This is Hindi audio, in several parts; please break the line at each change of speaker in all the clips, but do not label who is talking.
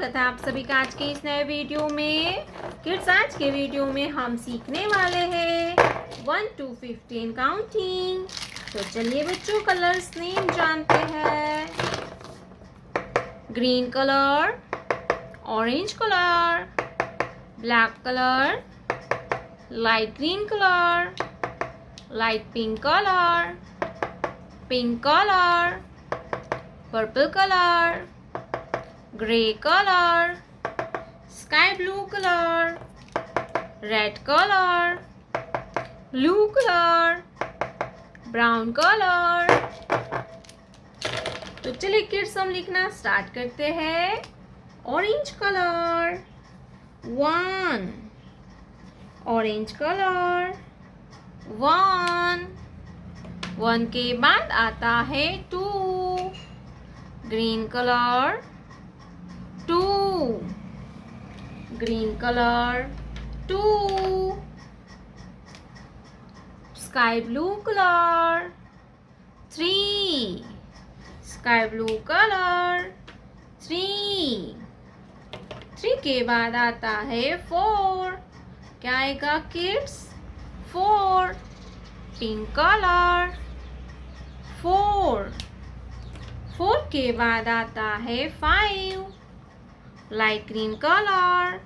स्वागत है आप सभी का आज के इस नए वीडियो में। किड्स, आज के वीडियो में हम सीखने वाले हैं 1 to 15 काउंटिंग। तो चलिए बच्चों, कलर्स नेम जानते हैं। Green colour, orange colour, black colour, light green colour, light pink colour, purple colour, grey colour, sky blue colour, red colour, blue colour, brown colour. तो चलिए किड्स, हम लिखना स्टार्ट करते हैं। ऑरेंज कलर 1, ऑरेंज कलर 1 के बाद आता है 2, green colour 2, green colour 2, sky blue colour 3, sky blue colour 3 के बाद आता है 4। क्या आएगा किड्स? 4, पिंक कलर 4 के बाद आता है 5, लाइट ग्रीन कलर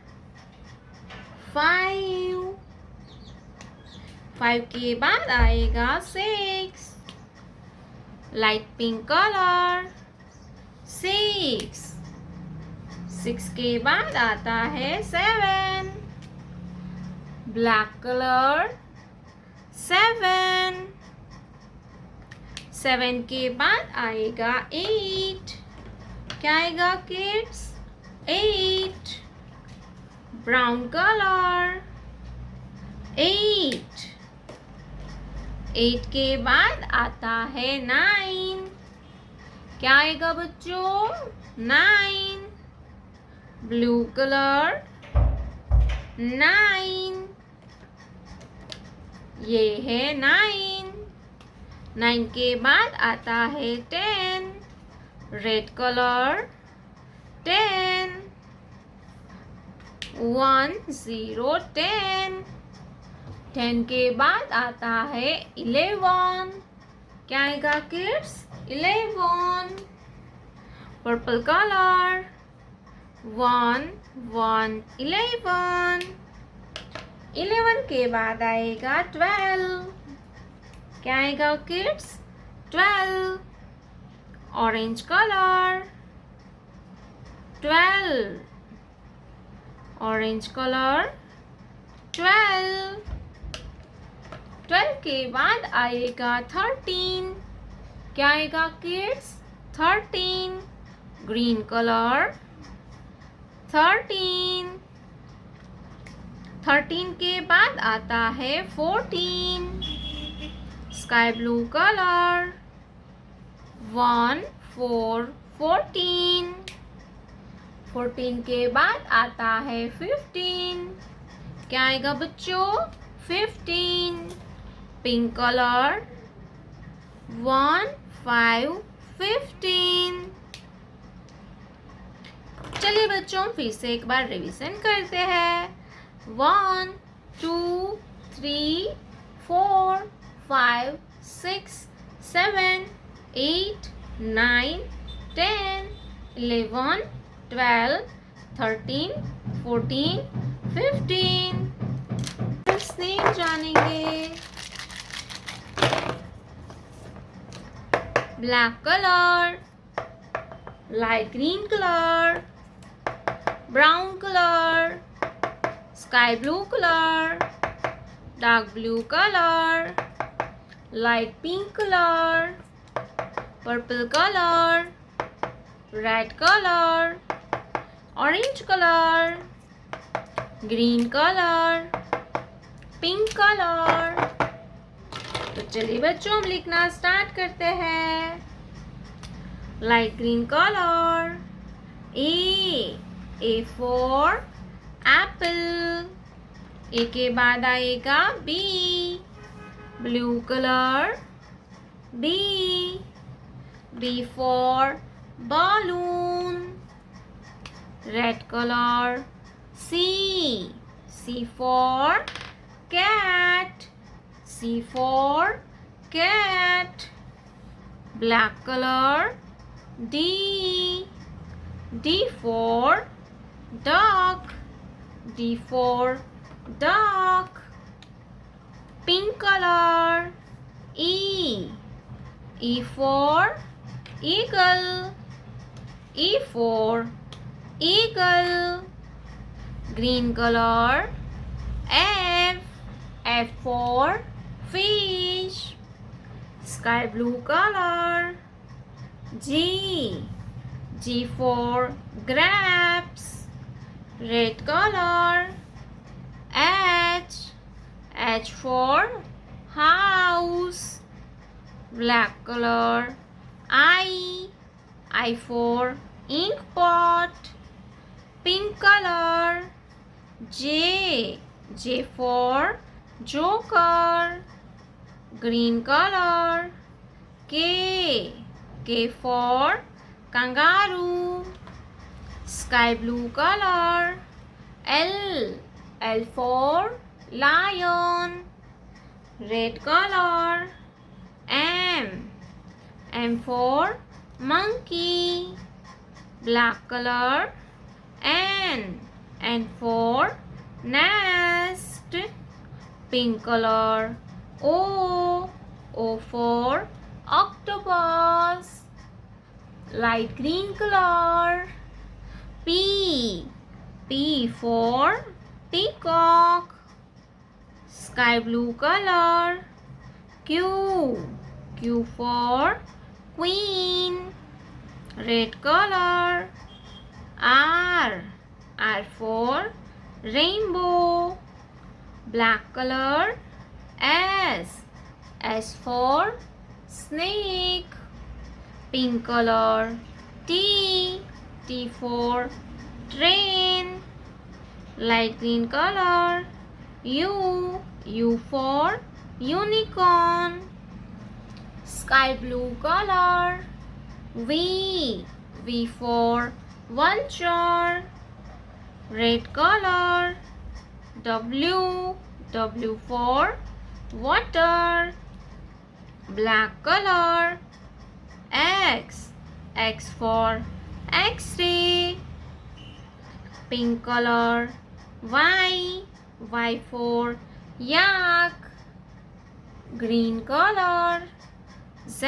5 के बाद आएगा 6, लाइट पिंक कलर 6 के बाद आता है 7, ब्लैक कलर 7 के बाद आएगा 8। क्या आएगा किड्स? 8, ब्राउन कलर 8 के बाद आता है 9। क्या आएगा बच्चों? 9, ब्लू कलर 9, ये है 9 के बाद आता है 10, रेड कलर 10 1 0 10 के बाद आता है 11। क्या आएगा किड्स? 11, पर्पल कलर 1 1 11 के बाद आएगा 12। क्या आएगा kids? 12, orange colour 12, orange colour 12 के बाद आएगा 13। क्या आएगा किड्स? 13, ग्रीन कलर 13 के बाद आता है 14, स्काई ब्लू कलर 1 4 14 के बाद आता है 15। क्या आएगा बच्चों? 15, पिंक कलर 1 5 15। चलिए बच्चों, फिर से एक बार रिवीजन करते हैं। 1 2 3 4 5 6 7 8 9 10 11 12 13 14 15। नेम जानेंगे। Black colour, light green colour, brown colour, sky blue colour, dark blue colour, light pink colour, purple colour, red colour, orange colour, green colour, pink colour. तो चलिए बच्चों, हम लिखना स्टार्ट करते हैं। Light green colour A for apple, A के बाद आएगा B, blue colour B for balloon, red color. C. C for cat. C for cat. Black color. D. D for duck. D for duck. Pink color. E. E for eagle. E for eagle. Green color. F. F for fish. Sky blue color. G. G for grapes. Red color. H. H for house. Black color. I. I for ink pot. Pink color. J. J for joker. Green color. K. K for kangaroo. Sky blue color. L. L for lion. Red color. M. M for monkey. Black color. N. N for nest. Pink color. O. O for octopus. Light green color. P. P for peacock. Sky blue color. Q. Q for queen. Red color. R. R for rainbow. Black color. S. S for snake. Pink color. T. T for train. Light green color. U. U for unicorn. Sky blue color. V. V for vulture. Red color. W. W for water. Black color. X. X for X-ray. Pink color. Y. Y for yak. Green color. Z.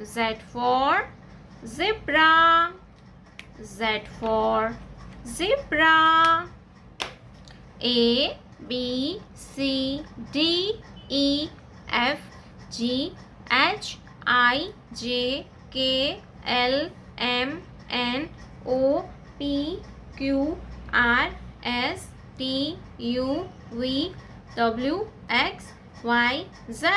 Z for zebra. Z for zebra. A, B, C, D, E, F, G, H, I, J, K, L, M, N, O, P, Q, R, S, T, U, V, W, X, Y, Z.